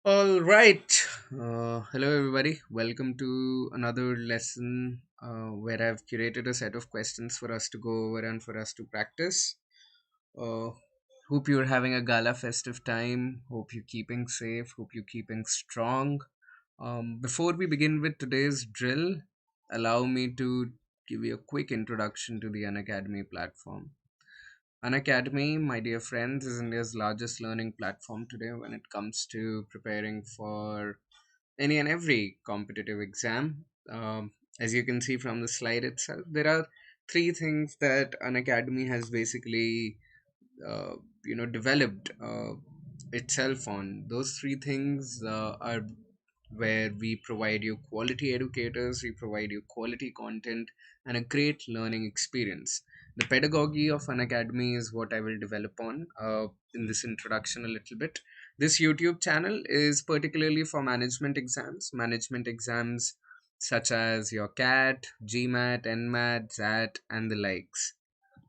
All right. Hello, everybody. Welcome to another lesson where I've curated a set of questions for us to go over and for us to practice. Uh, Hope you're having a gala festive time. Hope you're keeping safe. Hope you're keeping strong. Before we begin with today's drill, allow me to give you a quick introduction to the Unacademy platform. Unacademy, my dear friends, is India's largest learning platform today when it comes to preparing for any and every competitive exam. As you can see from the slide itself, there are three things that an academy has basically, uh, developed itself on. Those three things are where we provide you quality educators, we provide you quality content, and a great learning experience. The pedagogy of an academy is what I will develop on in this introduction a little bit. This YouTube channel is particularly for management exams such as your CAT, GMAT, NMAT, ZAT, and the likes.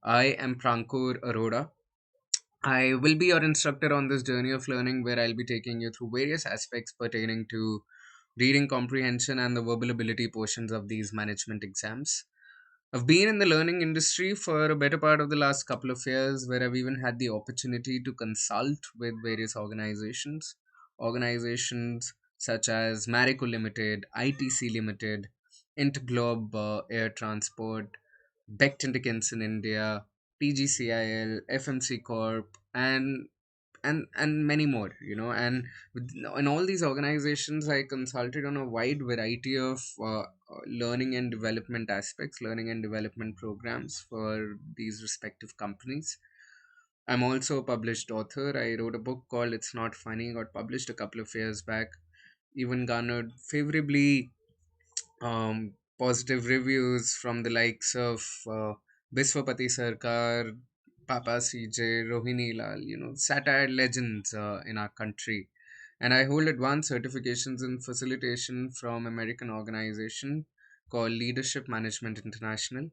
I am Prankur Arora. I will be your instructor on this journey of learning where I'll be taking you through various aspects pertaining to reading comprehension and the verbal ability portions of these management exams. I've been in the learning industry for a better part of the last couple of years, where I've even had the opportunity to consult with various organizations such as Marico Limited, ITC Limited, Interglobe Air Transport, Becton Dickinson India, PGCIL, FMC Corp, and many more. In all these organizations, I consulted on a wide variety of learning and development aspects, learning and development programs for these respective companies. I'm also a published author. I wrote a book called It's Not Funny, got published a couple of years back, even garnered favorably positive reviews from the likes of Biswapati Sarkar, Papa CJ, Rohini Lal, satire legends in our country. And I hold advanced certifications in facilitation from American organization called Leadership Management International.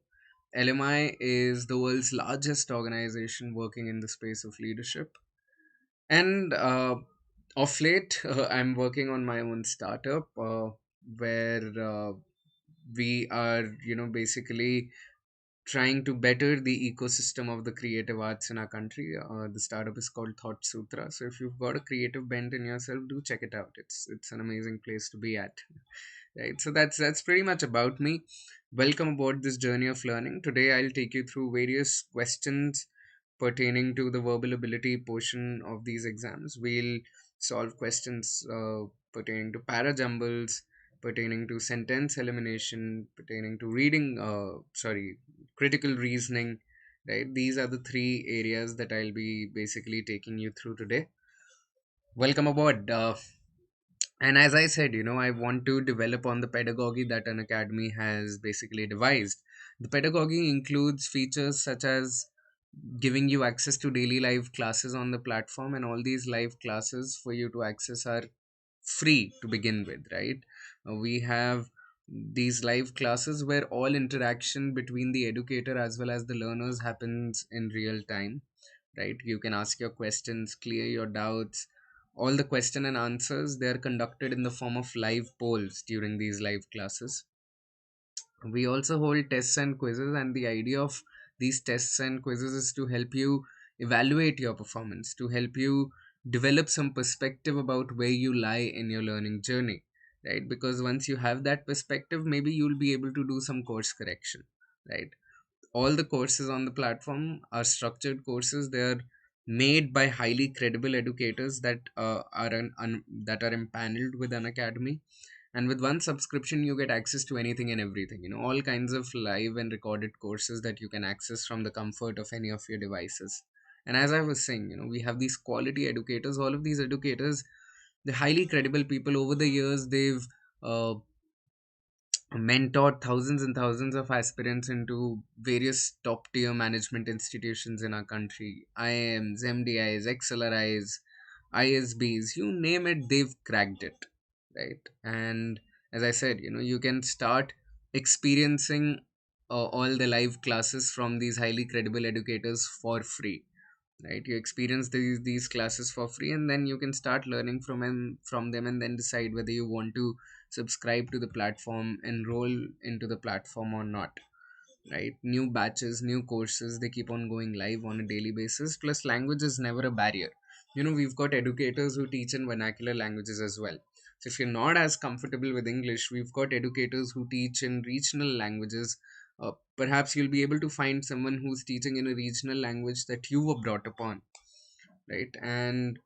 LMI is the world's largest organization working in the space of leadership. And of late, I'm working on my own startup where we are, basically trying to better the ecosystem of the creative arts in our country. The startup is called Thought Sutra. So if you've got a creative bent in yourself, do check it out. It's an amazing place to be at. Right. So that's pretty much about me. Welcome aboard this journey of learning. Today I'll take you through various questions pertaining to the verbal ability portion of these exams. We'll solve questions pertaining to parajumbles, pertaining to sentence elimination, pertaining to critical reasoning. Right, these are the three areas that I'll be basically taking you through today. Welcome aboard. And as I said, I want to develop on the pedagogy that an academy has basically devised. The pedagogy includes features such as giving you access to daily live classes on the platform, and all these live classes for you to access are free to begin with, right? We have these live classes where all interaction between the educator as well as the learners happens in real time, right? You can ask your questions, clear your doubts. All the question and answers, they are conducted in the form of live polls during these live classes. We also hold tests and quizzes, and the idea of these tests and quizzes is to help you evaluate your performance, to help you develop some perspective about where you lie in your learning journey, right? Because once you have that perspective, maybe you'll be able to do some course correction, right? All the courses on the platform are structured courses. They are made by highly credible educators that that are empaneled with an academy, and with one subscription you get access to anything and everything, all kinds of live and recorded courses that you can access from the comfort of any of your devices. And as I was saying, we have these quality educators. All of these educators, the highly credible people, over the years they've uh, mentored thousands and thousands of aspirants into various top tier management institutions in our country: IIMs, MDIs, XLRIs, ISBs, you name it, they've cracked it, right? And as I said, you can start experiencing all the live classes from these highly credible educators for free. right? You experience these classes for free, and then you can start learning from them, and then decide whether you want to subscribe to the platform, enroll into the platform or not, right? New batches, new courses, they keep on going live on a daily basis. Plus, language is never a barrier. We've got educators who teach in vernacular languages as well. So if you're not as comfortable with English, we've got educators who teach in regional languages. Perhaps you'll be able to find someone who's teaching in a regional language that you were brought upon, right? And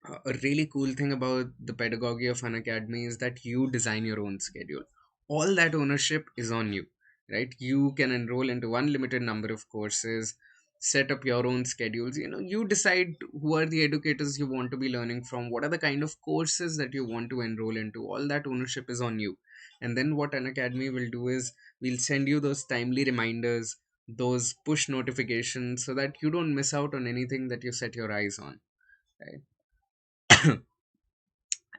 a really cool thing about the pedagogy of Unacademy is that you design your own schedule. All that ownership is on you, right? You can enroll into one limited number of courses, set up your own schedules. You decide who are the educators you want to be learning from, what are the kind of courses that you want to enroll into. All that ownership is on you. And then what Unacademy will do is we'll send you those timely reminders, those push notifications, so that you don't miss out on anything that you set your eyes on, right?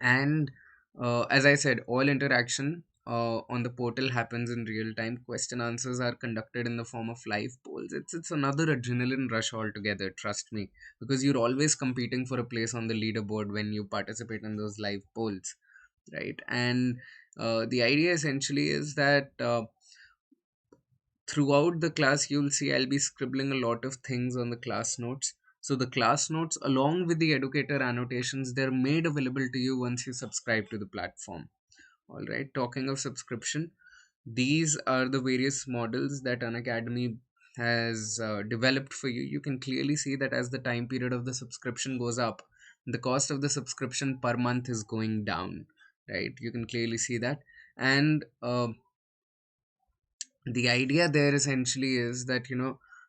And as I said, all interaction on the portal happens in real time. Question answers are conducted in the form of live polls. It's another adrenaline rush altogether, trust me, because you're always competing for a place on the leaderboard when you participate in those live polls, right? And the idea essentially is that throughout the class, you'll see I'll be scribbling a lot of things on the class notes. So the class notes, along with the educator annotations, they're made available to you once you subscribe to the platform. All right. Talking of subscription, these are the various models that Unacademy has developed for you. You can clearly see that as the time period of the subscription goes up, the cost of the subscription per month is going down. Right. You can clearly see that. And the idea there essentially is that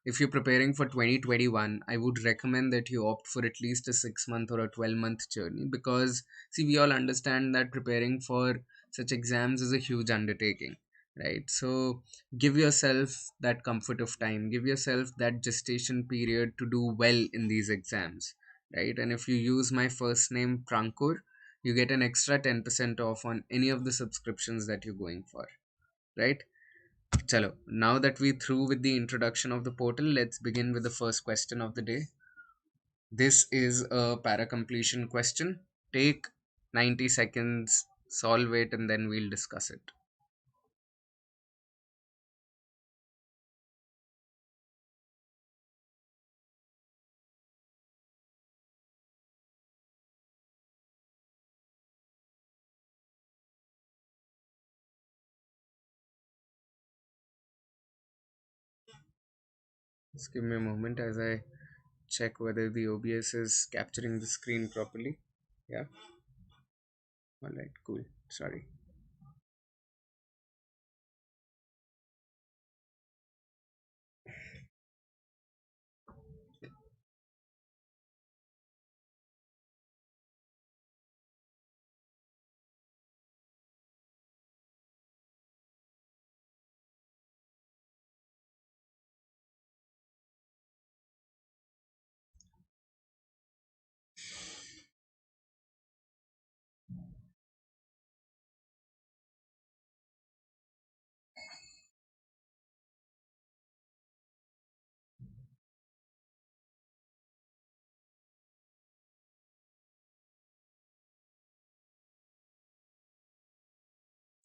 if you're preparing for 2021, I would recommend that you opt for at least a 6 month or a 12-month journey, because see, we all understand that preparing for such exams is a huge undertaking, right? So give yourself that comfort of time, give yourself that gestation period to do well in these exams, right? And if you use my first name Prankur, you get an extra 10% off on any of the subscriptions that you're going for, right? Chalo, now that we're through with the introduction of the portal, let's begin with the first question of the day. This is a para completion question. Take 90 seconds, solve it, and then we'll discuss it. Just give me a moment as I check whether the OBS is capturing the screen properly. Yeah, all right, cool. Sorry.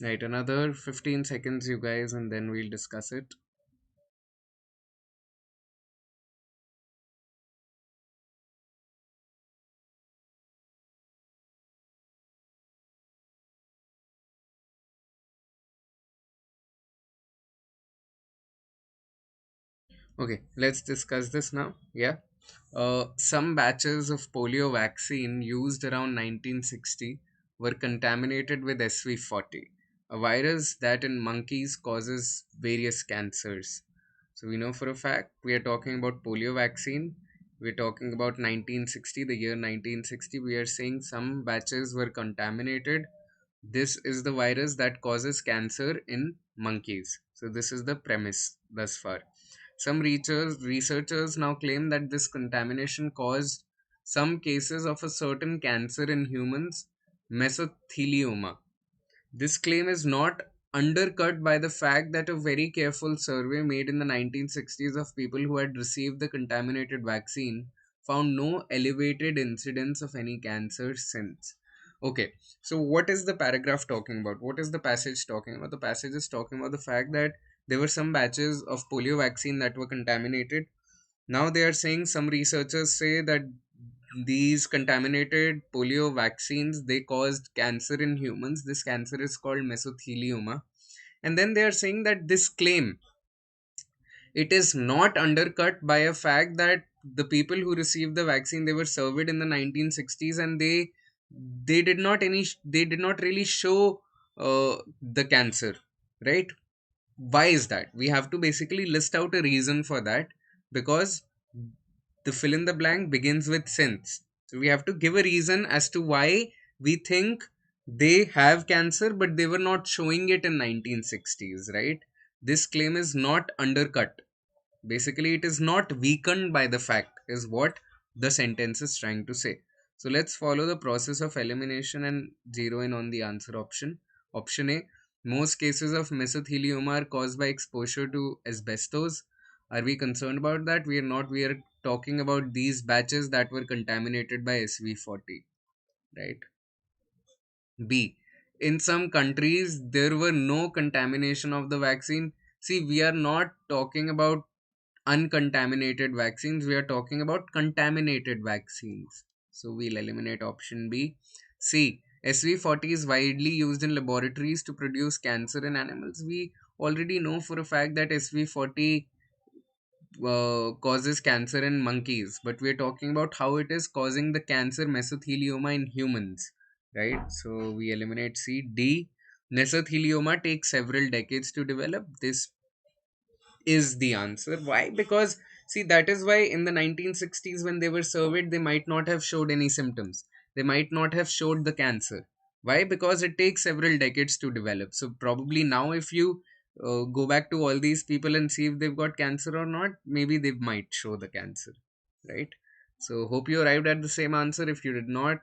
Right, another 15 seconds, you guys, and then we'll discuss it. Okay, let's discuss this now. Yeah. Some batches of polio vaccine used around 1960 were contaminated with SV40, a virus that in monkeys causes various cancers. So we know for a fact we are talking about polio vaccine. We're talking about 1960, the year 1960. We are saying some batches were contaminated. This is the virus that causes cancer in monkeys. So this is the premise thus far. Some researchers now claim that this contamination caused some cases of a certain cancer in humans, mesothelioma. This claim is not undercut by the fact that a very careful survey made in the 1960s of people who had received the contaminated vaccine found no elevated incidence of any cancer since. Okay, so what is the paragraph talking about? What is the passage talking about? The passage is talking about the fact that there were some batches of polio vaccine that were contaminated. Now they are saying, some researchers say that these contaminated polio vaccines, they caused cancer in humans. This cancer is called mesothelioma. And then they are saying that this claim, it is not undercut by a fact that the people who received the vaccine, they were surveyed in the 1960s, and they did not really show the cancer, right? Why is that? We have to basically list out a reason for that, because the fill in the blank begins with since. So we have to give a reason as to why we think they have cancer, but they were not showing it in 1960s, right? This claim is not undercut. Basically, it is not weakened by the fact, is what the sentence is trying to say. So let's follow the process of elimination and zero in on the answer option. Option A: most cases of mesothelioma are caused by exposure to asbestos. Are we concerned about that? We are not. We are talking about these batches that were contaminated by SV40, right? B: in some countries there were no contamination of the vaccine. See, we are not talking about uncontaminated vaccines, we are talking about contaminated vaccines. So we'll eliminate option B. C: SV40 is widely used in laboratories to produce cancer in animals. We already know for a fact that SV40 causes cancer in monkeys, but we're talking about how it is causing the cancer mesothelioma in humans, right? So we eliminate C. D: mesothelioma takes several decades to develop. This is the answer. Why? Because, see, that is why in the 1960s when they were surveyed, they might not have showed any symptoms. They might not have showed the cancer. Why? Because it takes several decades to develop. So probably now, if you go back to all these people and see if they've got cancer or not, maybe they might show the cancer, right? So hope you arrived at the same answer. If you did not,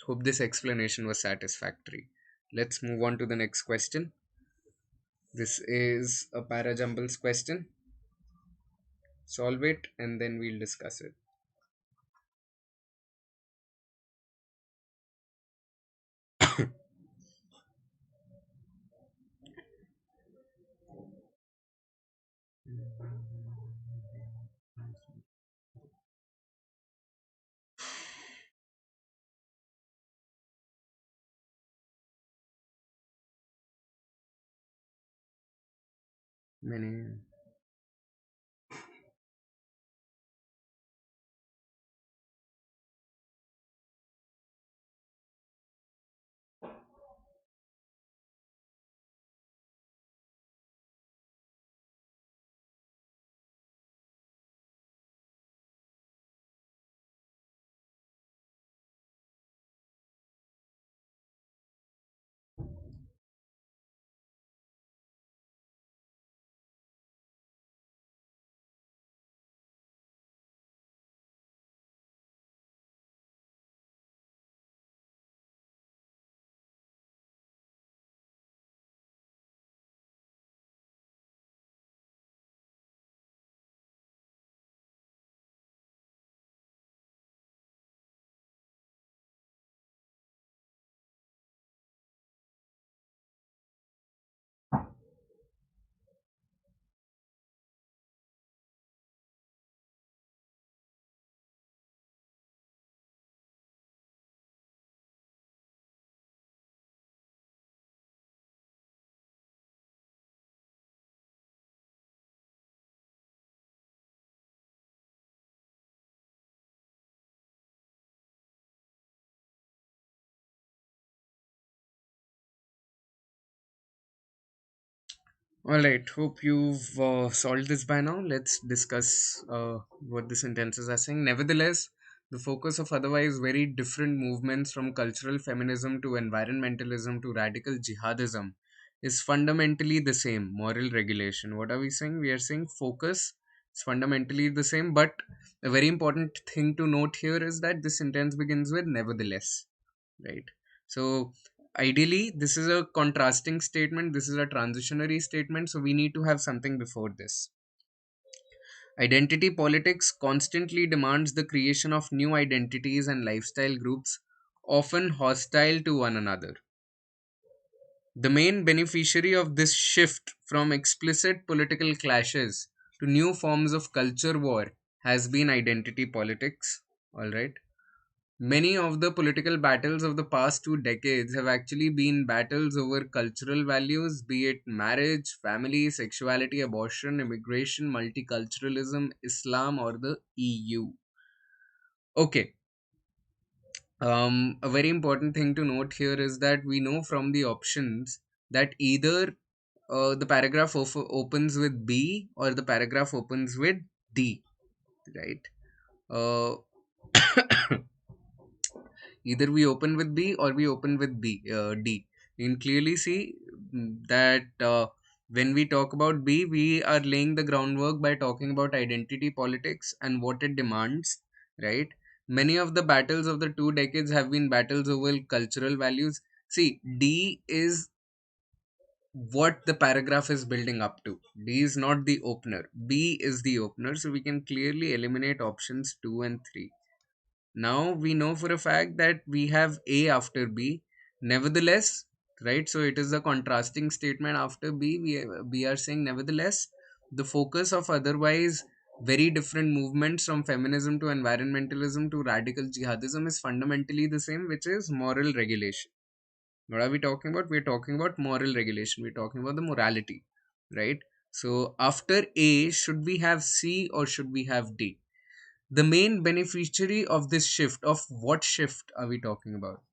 hope this explanation was satisfactory. Let's move on to the next question. This is a parajumbles question. Solve it and then we'll discuss it. Many. All right, hope you've solved this by now. Let's discuss what the sentences are saying. Nevertheless, the focus of otherwise very different movements, from cultural feminism to environmentalism to radical jihadism, is fundamentally the same: moral regulation. What are we saying? We are saying focus is fundamentally the same, but a very important thing to note here is that this sentence begins with nevertheless, right? So ideally, this is a contrasting statement, this is a transitionary statement, so we need to have something before this. Identity politics constantly demands the creation of new identities and lifestyle groups, often hostile to one another. The main beneficiary of this shift from explicit political clashes to new forms of culture war has been identity politics. All right. Many of the political battles of the past 2 decades have actually been battles over cultural values, be it marriage, family, sexuality, abortion, immigration, multiculturalism, Islam, or the EU. Okay, a very important thing to note here is that we know from the options that either the paragraph opens with B or the paragraph opens with D, right? Uh, Either we open with B or we open with D. You can clearly see that when we talk about B, we are laying the groundwork by talking about identity politics and what it demands, right? Many of the battles of the 2 decades have been battles over cultural values. See, D is what the paragraph is building up to. D is not the opener. B is the opener, so we can clearly eliminate options 2 and 3. Now we know for a fact that we have A after B. Nevertheless, right? So it is a contrasting statement after B. We are saying, nevertheless, the focus of otherwise very different movements from feminism to environmentalism to radical jihadism is fundamentally the same, which is moral regulation. What are we talking about? We're talking about moral regulation. We're talking about the morality, right? So after A, should we have C or should we have D? The main beneficiary of this shift, of what shift are we talking about,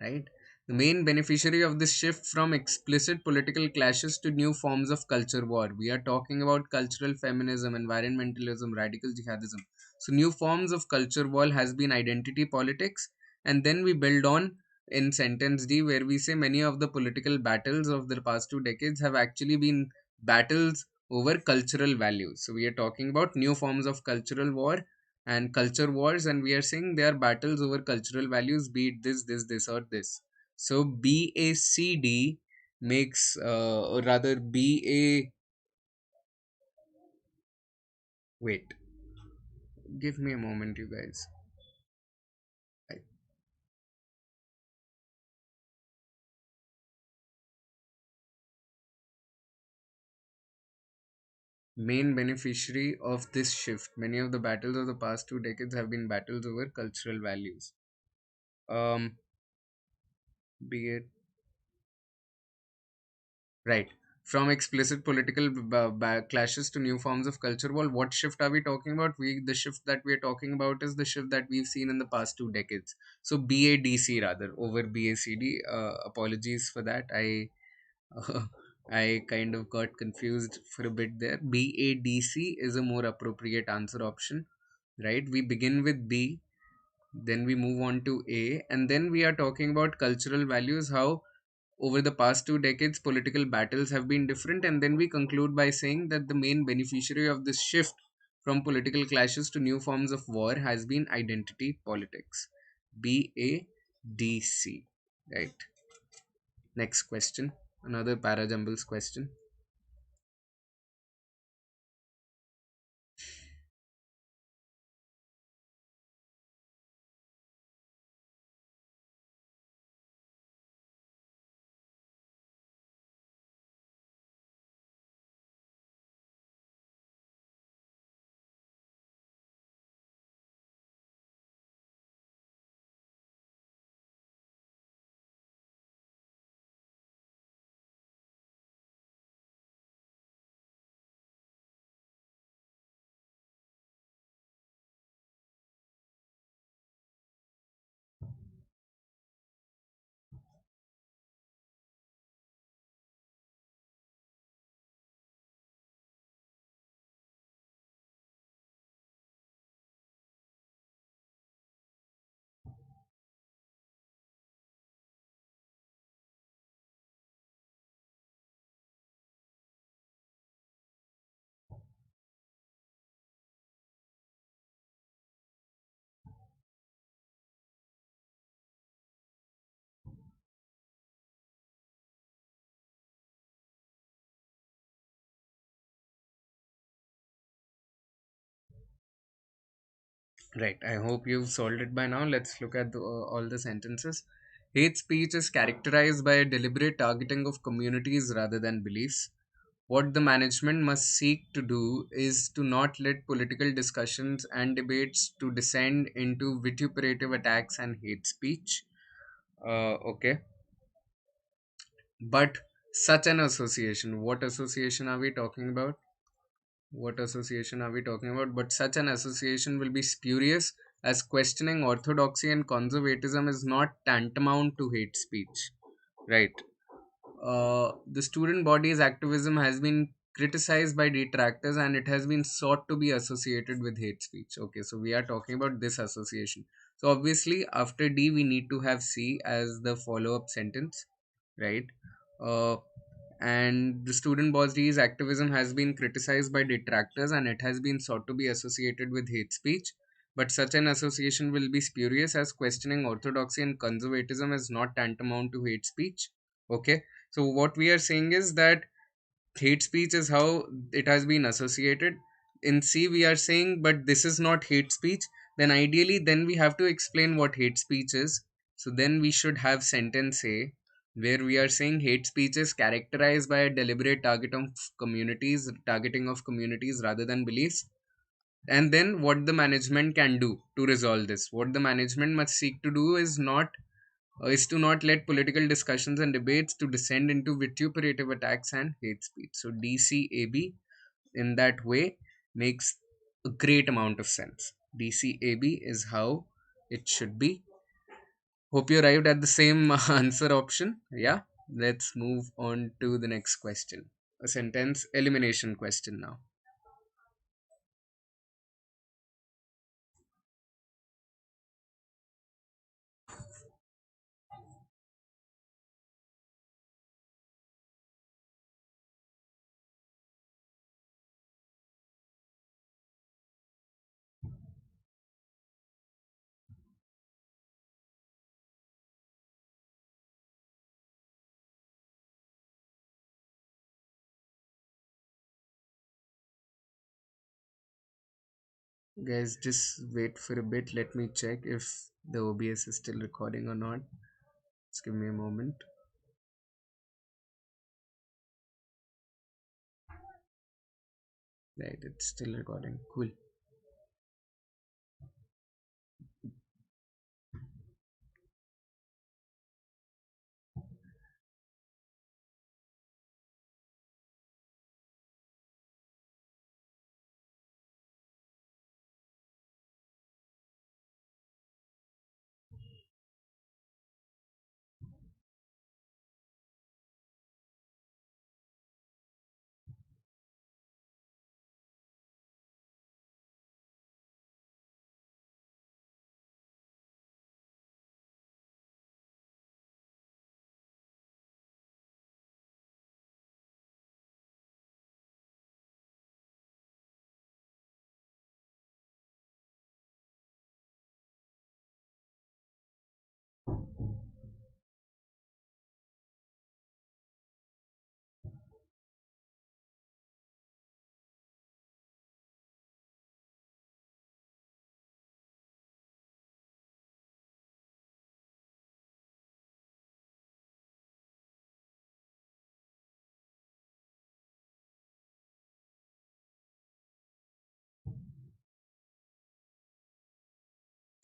right? The main beneficiary of this shift from explicit political clashes to new forms of culture war, we are talking about cultural feminism, environmentalism, radical jihadism. So new forms of culture war has been identity politics. And then we build on in sentence D, where we say many of the political battles of the past 2 decades have actually been battles over cultural values. So we are talking about new forms of cultural war and culture wars, and we are saying they are battles over cultural values, be it this or this. So BACD makes or rather BA, wait, give me a moment, you guys. I- Main beneficiary of this shift, many of the battles of the past 2 decades have been battles over cultural values. um be it Right. From explicit political clashes to new forms of culture war, what shift are we talking about? The shift that we are talking about is the shift that we've seen in the past 2 decades. So BADC rather over BACD. Apologies for that. I kind of got confused for a bit there. BADC is a more appropriate answer option, right? We begin with B, then we move on to A, and then we are talking about cultural values, how over the past 2 decades, political battles have been different, and then we conclude by saying that the main beneficiary of this shift from political clashes to new forms of war has been identity politics. BADC. Right. Next question. Another parajumbles question. Right. I hope you've solved it by now. Let's look at all the sentences. Hate speech is characterized by a deliberate targeting of communities rather than beliefs. What the management must seek to do is to not let political discussions and debates to descend into vituperative attacks and hate speech. Okay. But such an association, what association are we talking about? What association are we talking about? But such an association will be spurious, as questioning orthodoxy and conservatism is not tantamount to hate speech. Right. The student body's activism has been criticized by detractors and it has been sought to be associated with hate speech. Okay, so we are talking about this association. So obviously, after D, we need to have C as the follow up sentence, right? Uh, and the student body's activism has been criticized by detractors and it has been sought to be associated with hate speech. But such an association will be spurious, as questioning orthodoxy and conservatism is not tantamount to hate speech. Okay, so what we are saying is that hate speech is how it has been associated. In C, we are saying, but this is not hate speech. Then ideally, then we have to explain what hate speech is. So then we should have sentence A, where we are saying hate speech is characterized by a deliberate targeting of communities rather than beliefs. And then what the management can do to resolve this. What the management must seek to do is to not let political discussions and debates to descend into vituperative attacks and hate speech. So DCAB in that way makes a great amount of sense. DCAB is how it should be. Hope you arrived at the same answer option. Yeah, let's move on to the next question. A sentence elimination question now. Guys, just wait for a bit. Let me check if the OBS is still recording or not. Just give me a moment. Right, it's still recording. Cool.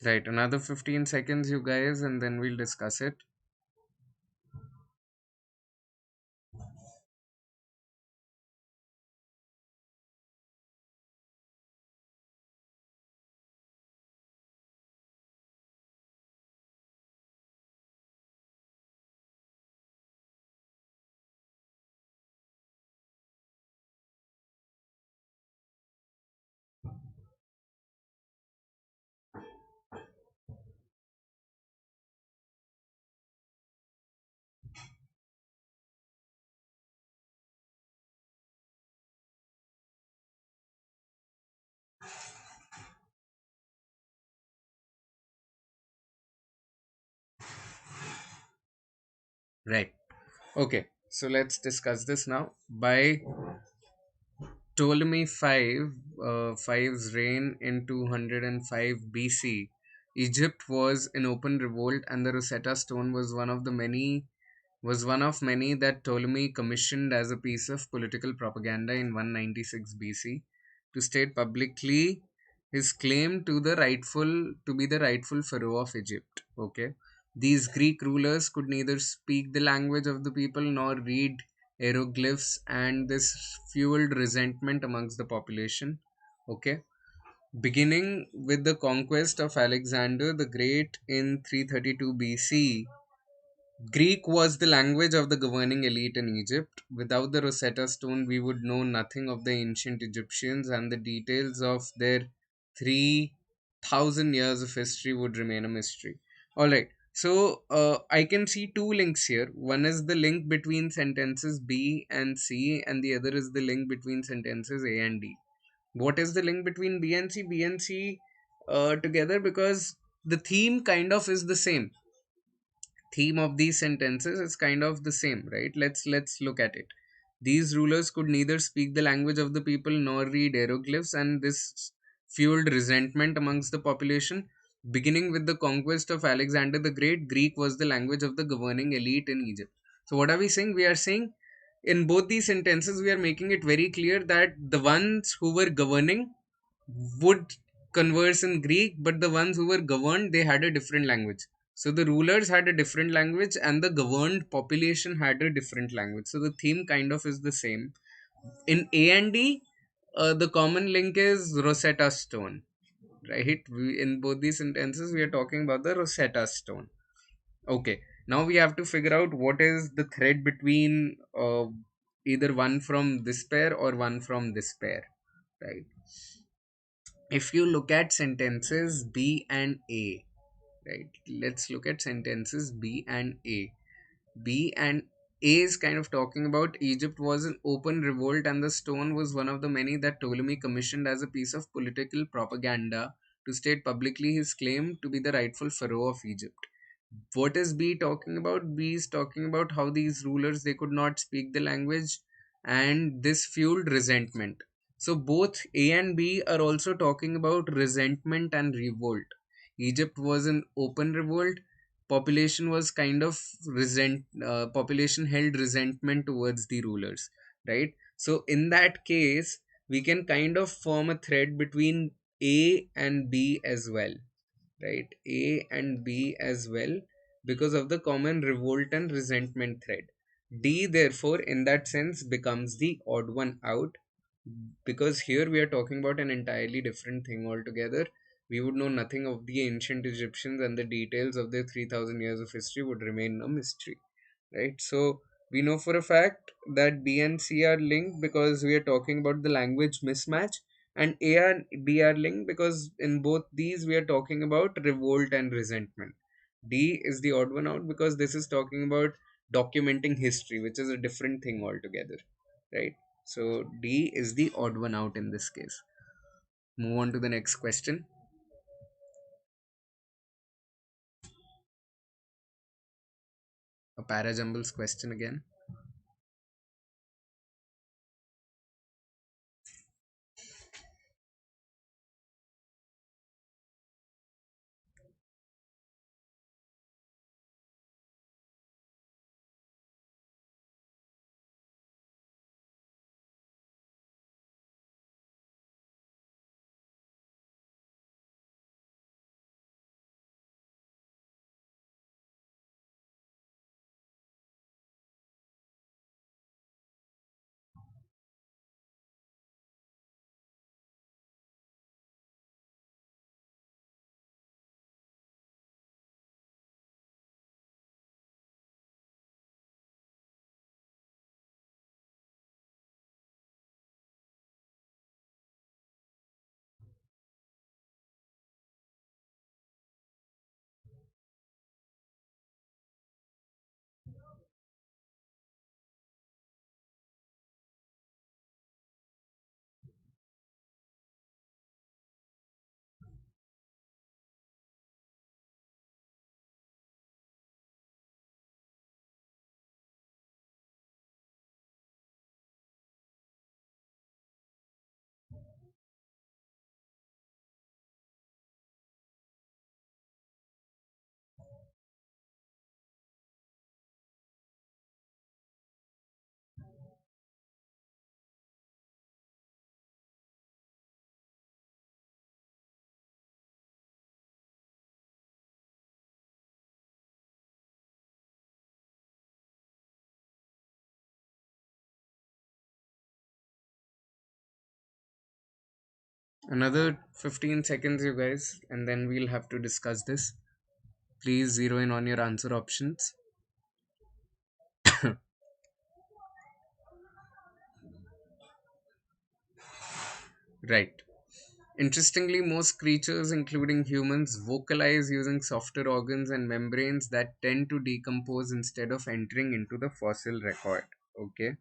Right, another 15 seconds, you guys, and then we'll discuss it. Right. Okay. So let's discuss this now. By Ptolemy 5's reign in 205 BC, Egypt was in open revolt, and the Rosetta Stone was one of many that Ptolemy commissioned as a piece of political propaganda in 196 BC to state publicly his claim to be the rightful pharaoh of Egypt. Okay, these Greek rulers could neither speak the language of the people nor read hieroglyphs, and this fueled resentment amongst the population. Okay, beginning with the conquest of Alexander the Great in 332 BC, Greek was the language of the governing elite in Egypt. Without the Rosetta Stone, we would know nothing of the ancient Egyptians, and the details of their 3,000 years of history would remain a mystery. Alright, so I can see two links here. One is the link between sentences B and C, and the other is the link between sentences A and D. What is the link between B and C? B and C together, because the theme kind of is the same. Theme of these sentences is kind of the same, right? Let's look at it. These rulers could neither speak the language of the people nor read hieroglyphs, and this fueled resentment amongst the population. Beginning with the conquest of Alexander the Great, Greek was the language of the governing elite in Egypt. So what are we saying? We are saying in both these sentences we are making it very clear that the ones who were governing would converse in Greek, but the ones who were governed, they had a different language. So the rulers had a different language, and the governed population had a different language. So the theme kind of is the same. In A and D, the common link is Rosetta Stone, right? In both these sentences, we are talking about the Rosetta Stone. Okay, now we have to figure out what is the thread between either one from this pair or one from this pair, right? If you look at sentences B and A, right? Let's look at sentences B and A. B and A is kind of talking about Egypt was an open revolt, and the stone was one of the many that Ptolemy commissioned as a piece of political propaganda to state publicly his claim to be the rightful pharaoh of Egypt. What is B talking about? B is talking about how these rulers, they could not speak the language, and this fueled resentment. So both A and B are also talking about resentment and revolt. Egypt was an open revolt. Population was kind of population held resentment towards the rulers, right? So in that case, we can kind of form a thread between A and B as well, right? A and B as well, because of the common revolt and resentment thread. D, therefore, in that sense, becomes the odd one out, because here we are talking about an entirely different thing altogether. We would know nothing of the ancient Egyptians, and the details of their 3,000 years of history would remain a mystery, right? So we know for a fact that B and C are linked because we are talking about the language mismatch, and A and B are linked because in both these we are talking about revolt and resentment. D is the odd one out because this is talking about documenting history, which is a different thing altogether, right? So D is the odd one out in this case. Move on to the next question. A parajumbles question again. Another 15 seconds, you guys, and then we'll have to discuss this. Please zero in on your answer options. Right. Interestingly, most creatures, including humans, vocalize using softer organs and membranes that tend to decompose instead of entering into the fossil record. Okay.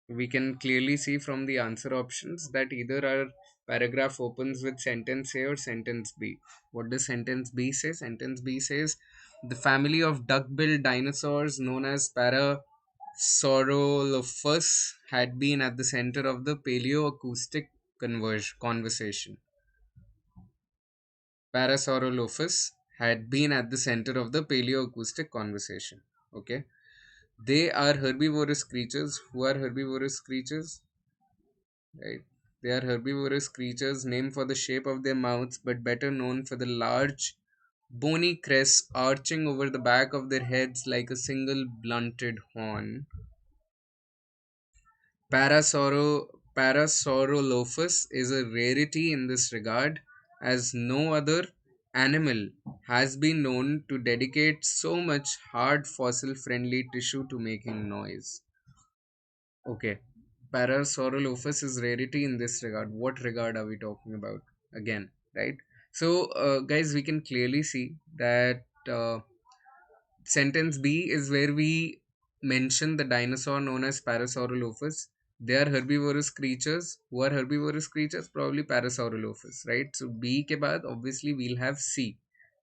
We can clearly see from the answer options that either our paragraph opens with sentence A or sentence B. What does sentence B say? Sentence B says the family of duck-billed dinosaurs known as Parasaurolophus had been at the center of the paleoacoustic conversation. Parasaurolophus had been at the center of the paleoacoustic conversation. Okay. They are herbivorous creatures. Who are herbivorous creatures? Right. They are herbivorous creatures named for the shape of their mouths, but better known for the large, bony crests arching over the back of their heads like a single blunted horn. Parasaurolophus is a rarity in this regard, as no other animal has been known to dedicate so much hard fossil friendly tissue to making noise. Okay. Parasaurolophus is rarity in this regard. What regard are we talking about? Again, right? So, guys, we can clearly see that sentence B is where we mention the dinosaur known as Parasaurolophus. They are herbivorous creatures. Who are herbivorous creatures? Probably Parasaurolophus, right? So B ke baad obviously we'll have C,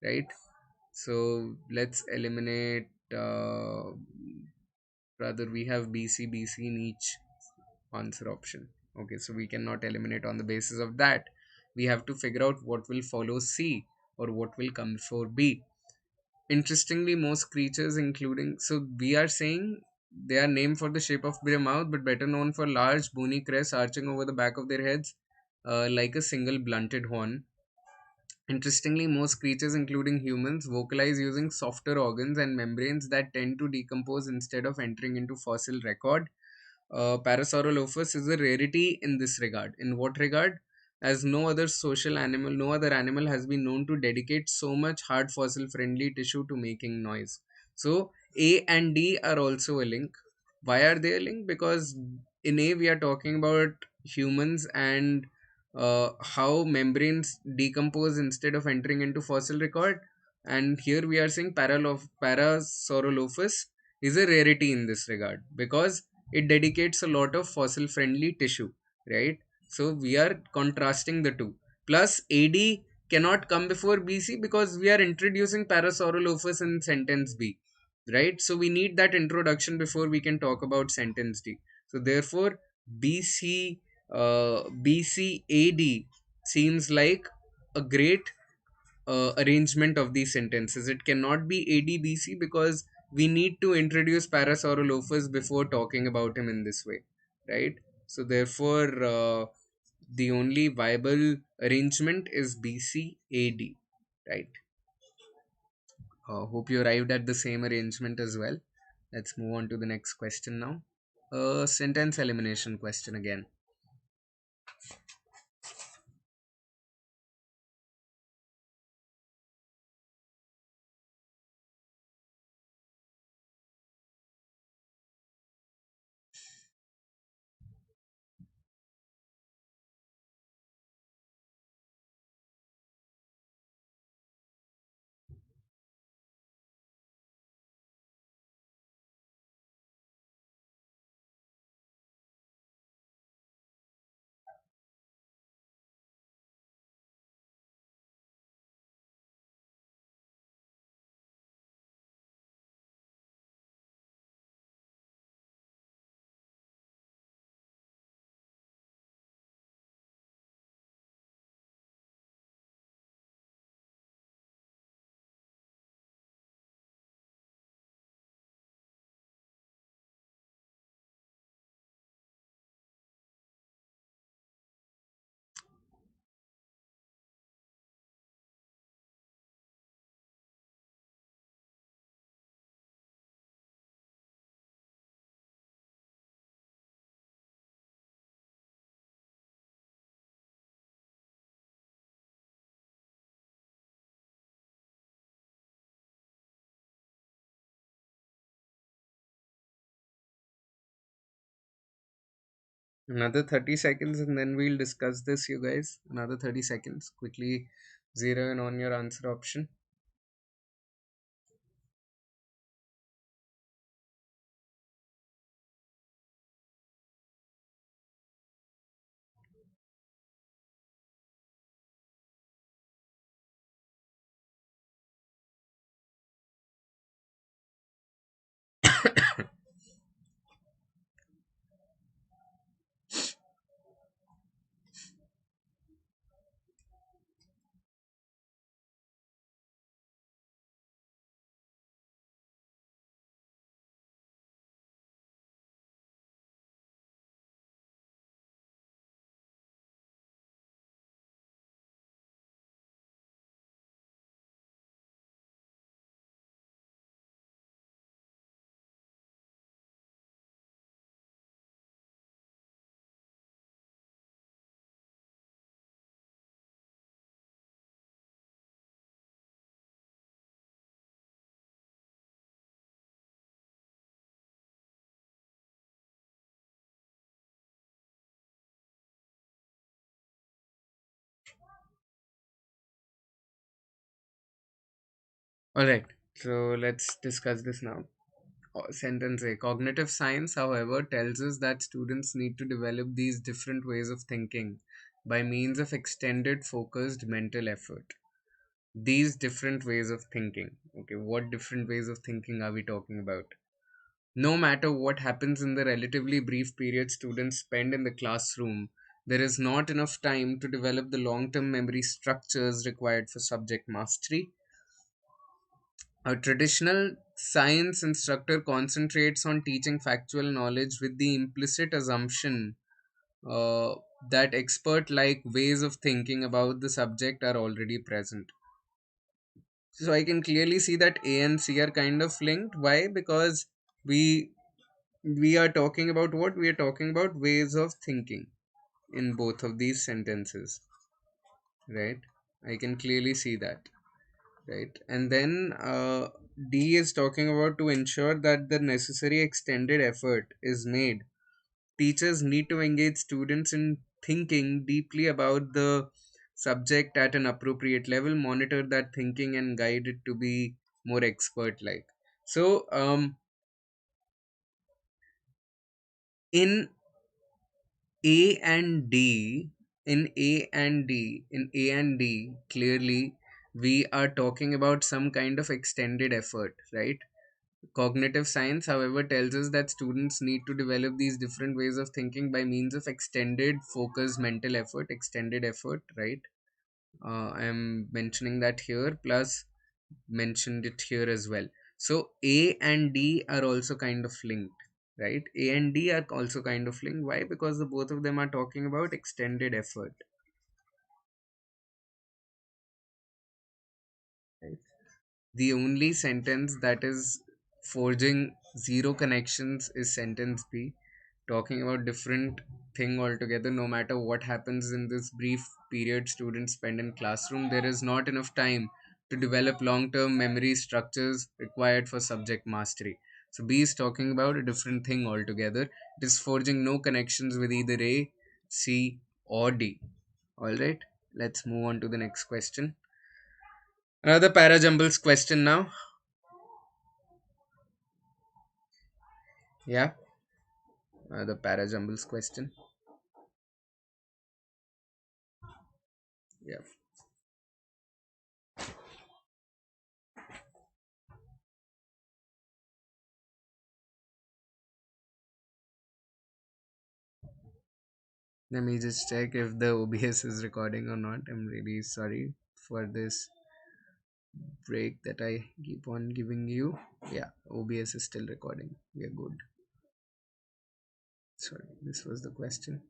right? So let's eliminate. Rather, we have BC in each answer option. Okay, so we cannot eliminate on the basis of that. We have to figure out what will follow C or what will come before B. Interestingly, most creatures, including, so we are saying they are named for the shape of their mouth, but better known for large bony crests arching over the back of their heads, like a single blunted horn. Interestingly, most creatures, including humans, vocalize using softer organs and membranes that tend to decompose instead of entering into fossil record. Parasaurolophus is a rarity in this regard. In what regard? As no other animal has been known to dedicate so much hard fossil friendly tissue to making noise. So A and D are also a link. Why are they a link? Because in A we are talking about humans and how membranes decompose instead of entering into fossil record. And here we are saying Parasaurolophus is a rarity in this regard because it dedicates a lot of fossil friendly tissue, right? So we are contrasting the two. Plus AD cannot come before BC because we are introducing Parasaurolophus in sentence B, right? So we need that introduction before we can talk about sentence D. So therefore BC BCAD seems like a great arrangement of these sentences. It cannot be ADBC because we need to introduce Parasaurolophus before talking about him in this way, right? So therefore, the only viable arrangement is BCAD, right? Hope you arrived at the same arrangement as well. Let's move on to the next question now. Sentence elimination question again. Another 30 seconds and then we'll discuss this, you guys. Another 30 seconds. Quickly zero in on your answer option. All right. So let's discuss this now. Sentence A. Cognitive science, however, tells us that students need to develop these different ways of thinking by means of extended, focused mental effort. These different ways of thinking. Okay, what different ways of thinking are we talking about? No matter what happens in the relatively brief period students spend in the classroom, there is not enough time to develop the long term memory structures required for subject mastery. A traditional science instructor concentrates on teaching factual knowledge with the implicit assumption uh, that expert like ways of thinking about the subject are already present. So I can clearly see that A and C are kind of linked. Why? Because we we are talking about what? We are talking about ways of thinking in both of these sentences, right? I can clearly see that, right? And then D is talking about to ensure that the necessary extended effort is made. Teachers need to engage students in thinking deeply about the subject at an appropriate level, monitor that thinking, and guide it to be more expert like. So, in A and D, in A and D, clearly we are talking about some kind of extended effort, right? Cognitive science, however, tells us that students need to develop these different ways of thinking by means of extended, focused mental effort, extended effort, right? I am mentioning that here, plus mentioned it here as well. So A and D are also kind of linked, right? A and D are also kind of linked. Why? Because the both of them are talking about extended effort, right? The only sentence that is forging zero connections is sentence B, talking about different thing altogether. No matter what happens in this brief period students spend in classroom, there is not enough time to develop long-term memory structures required for subject mastery. So B is talking about a different thing altogether. It is forging no connections with either A, C, or D. All right, let's move on to the next question. Another parajumbles question now. Yeah, the parajumbles question. Yeah. Let me just check if the OBS is recording or not. I'm really sorry for this break that I keep on giving you. Yeah, OBS is still recording. We are good. Sorry, this was the question.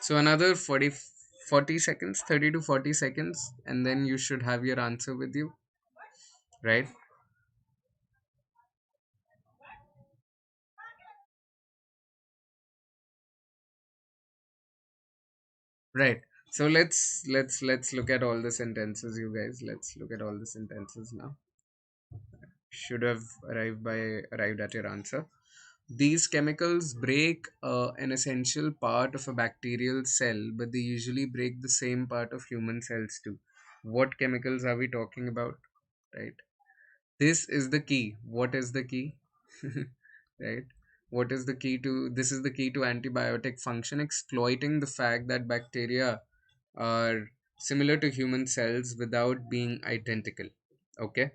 So another 40 seconds, 30 to 40 seconds, and then you should have your answer with you, right? Right. So let's look at all the sentences, you guys. Let's look at all the sentences now. Should have arrived at your answer. These chemicals break an essential part of a bacterial cell, but they usually break the same part of human cells too. What chemicals are we talking about? Right. This is the key. What is the key? Right. What is the key to this is the key to antibiotic function, exploiting the fact that bacteria are similar to human cells without being identical. Okay.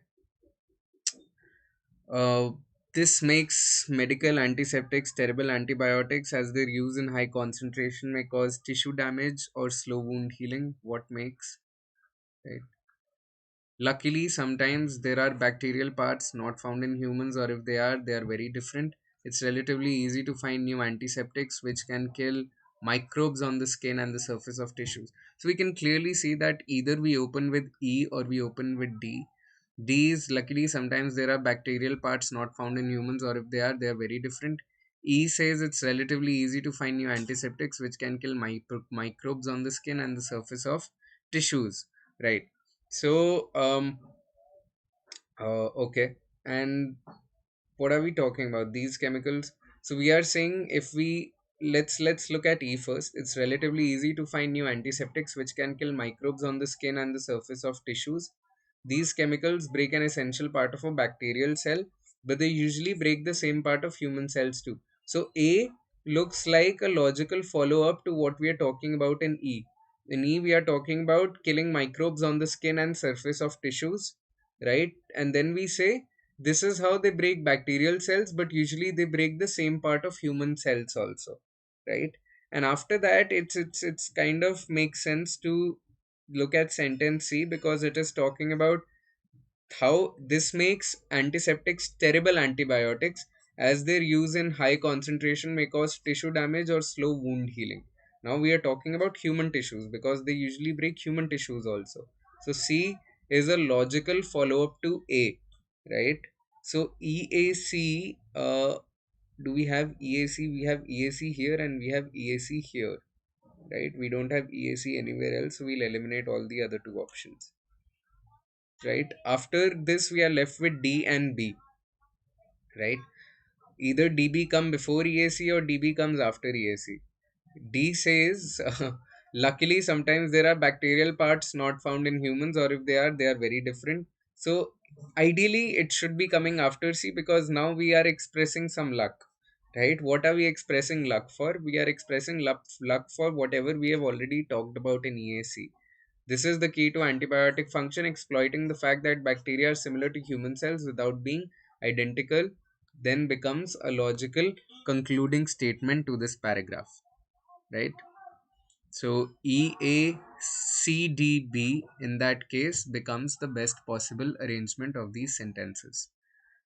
Uh, this makes medical antiseptics terrible antibiotics as their use in high concentration may cause tissue damage or slow wound healing. What makes, right? Luckily, sometimes there are bacterial parts not found in humans, or if they are very different. It's relatively easy to find new antiseptics which can kill microbes on the skin and the surface of tissues. So we can clearly see that either we open with E or we open with D. These, luckily, sometimes there are bacterial parts not found in humans, or if they are very different. E says it's relatively easy to find new antiseptics which can kill microbes on the skin and the surface of tissues, right? So, okay. And what are we talking about? These chemicals. So we are saying if we let's look at E first. It's relatively easy to find new antiseptics which can kill microbes on the skin and the surface of tissues. These chemicals break an essential part of a bacterial cell, but they usually break the same part of human cells too. So A looks like a logical follow-up to what we are talking about in E. In E, we are talking about killing microbes on the skin and surface of tissues, right? And then we say this is how they break bacterial cells, but usually they break the same part of human cells also, right? And after that, it's kind of makes sense to look at sentence C because it is talking about how this makes antiseptics terrible antibiotics as their use in high concentration may cause tissue damage or slow wound healing. Now we are talking about human tissues because they usually break human tissues also. So C is a logical follow up to A, right? So EAC, do we have EAC? We have EAC here and we have EAC here, right? We don't have EAC anywhere else, so we'll eliminate all the other two options, right? After this, we are left with D and B, right? Either DB come before EAC or DB comes after EAC. D says, luckily, sometimes there are bacterial parts not found in humans, or if they are very different. So, ideally, it should be coming after C because now we are expressing some luck, right? What are we expressing luck for? We are expressing luck for whatever we have already talked about in EAC. This is the key to antibiotic function, exploiting the fact that bacteria are similar to human cells without being identical, then becomes a logical concluding statement to this paragraph, right? So EACDB in that case becomes the best possible arrangement of these sentences.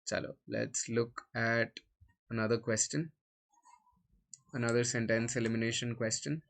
Chalo, let's look at another question, another sentence elimination question.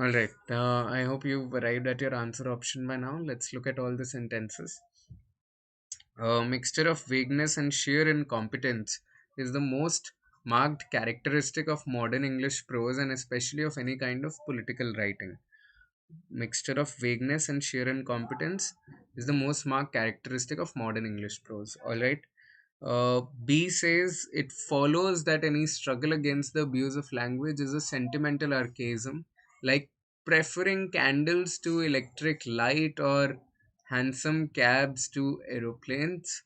All right. I hope you've arrived at your answer option by now. Let's look at all the sentences. A mixture of vagueness and sheer incompetence is the most marked characteristic of modern English prose and especially of any kind of political writing. Mixture of vagueness and sheer incompetence is the most marked characteristic of modern English prose. All right. B says it follows that any struggle against the abuse of language is a sentimental archaism, like preferring candles to electric light or hansom cabs to aeroplanes.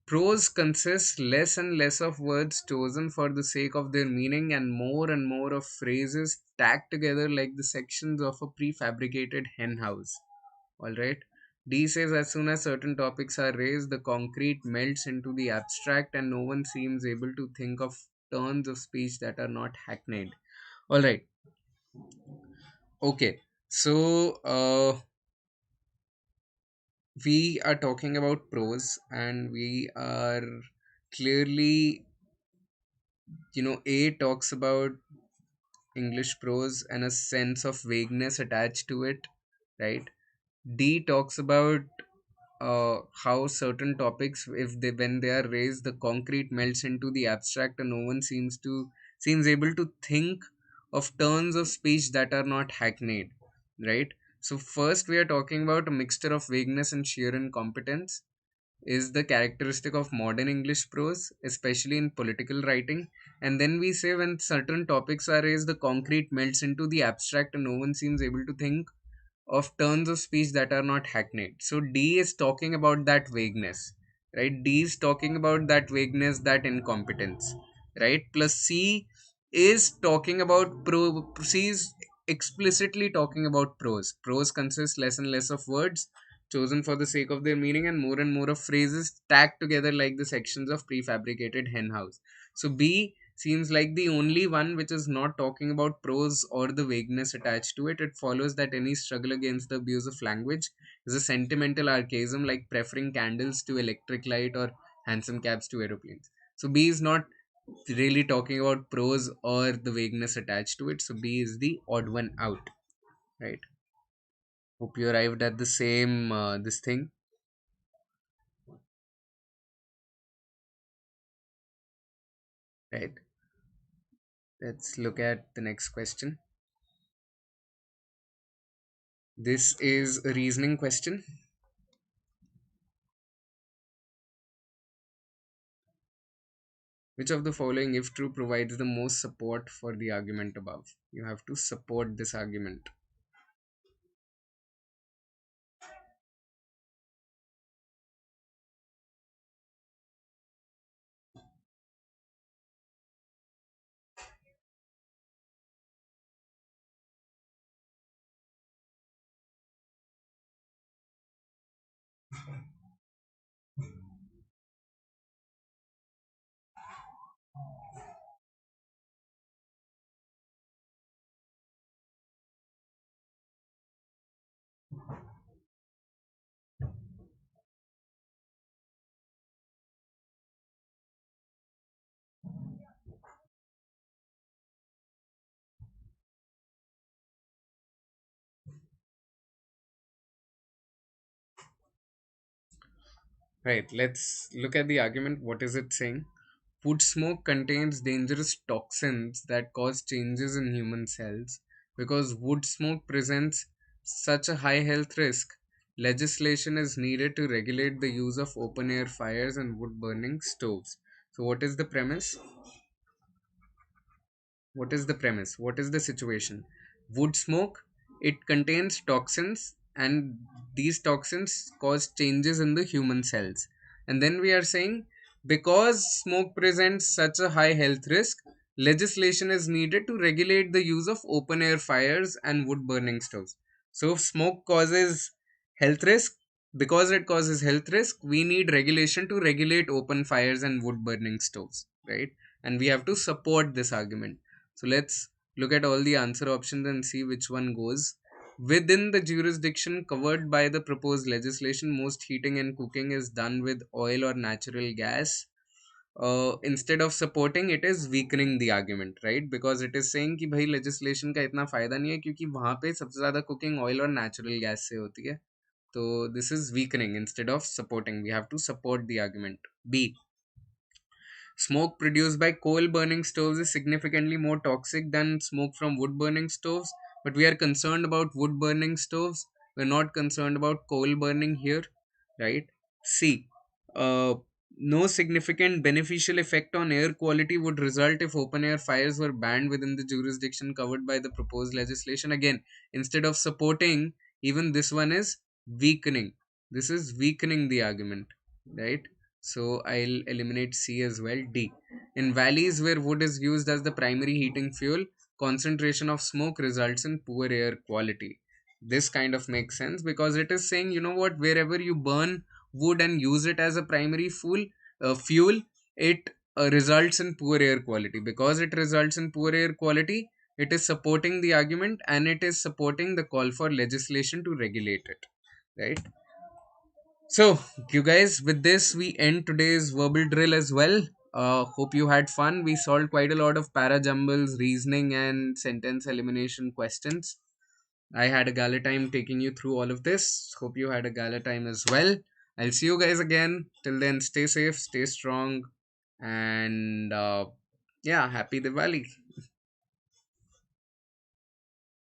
Prose consists less and less of words chosen for the sake of their meaning and more of phrases tacked together like the sections of a prefabricated hen house. Alright. D says as soon as certain topics are raised, the concrete melts into the abstract and no one seems able to think of turns of speech that are not hackneyed. Alright. Okay. So we are talking about prose and we are clearly, A talks about English prose and a sense of vagueness attached to it, right? D talks about how certain topics, if they when they are raised, the concrete melts into the abstract and no one seems able to think of turns of speech that are not hackneyed, right? So first we are talking about a mixture of vagueness and sheer incompetence is the characteristic of modern English prose, especially in political writing. And then we say when certain topics are raised, the concrete melts into the abstract and no one seems able to think of turns of speech that are not hackneyed. So D is talking about that vagueness, right? D is talking about that vagueness, that incompetence, right? Plus C is talking about C is explicitly talking about prose. Prose consists less and less of words chosen for the sake of their meaning and more of phrases tacked together like the sections of prefabricated hen house. So B seems like the only one which is not talking about prose or the vagueness attached to it. It follows that any struggle against the abuse of language is a sentimental archaism like preferring candles to electric light or hansom cabs to aeroplanes. So B is not really talking about prose or the vagueness attached to it. So B is the odd one out, right? Hope you arrived at the same this thing, right? Let's look at the next question. This is a reasoning question. Which of the following, if true, provides the most support for the argument above? You have to support this argument. Right, let's look at the argument. What is it saying? Wood smoke contains dangerous toxins that cause changes in human cells. Because wood smoke presents such a high health risk, legislation is needed to regulate the use of open air fires and wood burning stoves. So, what is the premise? What is the premise? What is the situation? Wood smoke, it contains toxins, and these toxins cause changes in the human cells. And then we are saying because smoke presents such a high health risk, legislation is needed to regulate the use of open air fires and wood burning stoves. So, if smoke causes health risk, because it causes health risk, we need regulation to regulate open fires and wood burning stoves, right? And we have to support this argument. So let's look at all the answer options and see which one goes. Within the jurisdiction covered by the proposed legislation, most heating and cooking is done with oil or natural gas. instead of supporting, it is weakening the argument, right? Because it is saying कि भाई legislation का इतना फायदा नहीं है क्योंकि वहां पे सबसे ज्यादा cooking oil और natural gas से होती है. So this is weakening instead of supporting. We have to support the argument. B. Smoke produced by coal burning stoves is significantly more toxic than smoke from wood burning stoves, but we are concerned about wood burning stoves. We're not concerned about coal burning here, right? C. Uh, no significant beneficial effect on air quality would result if open air fires were banned within the jurisdiction covered by the proposed legislation. Again, instead of supporting, even this one is weakening. This is weakening the argument, right? So I'll eliminate C as well. D. In valleys where wood is used as the primary heating fuel, concentration of smoke results in poor air quality. This kind of makes sense because it is saying, you know what, wherever you burn wood and use it as a primary fuel, it results in poor air quality. Because it results in poor air quality, it is supporting the argument and it is supporting the call for legislation to regulate it, right? So, you guys, with this, we end today's verbal drill as well. Hope you had fun. We solved quite a lot of para jumbles, reasoning, and sentence elimination questions. I had a gala time taking you through all of this. Hope you had a gala time as well. I'll see you guys again. Till then, stay safe, stay strong, and yeah, happy Diwali.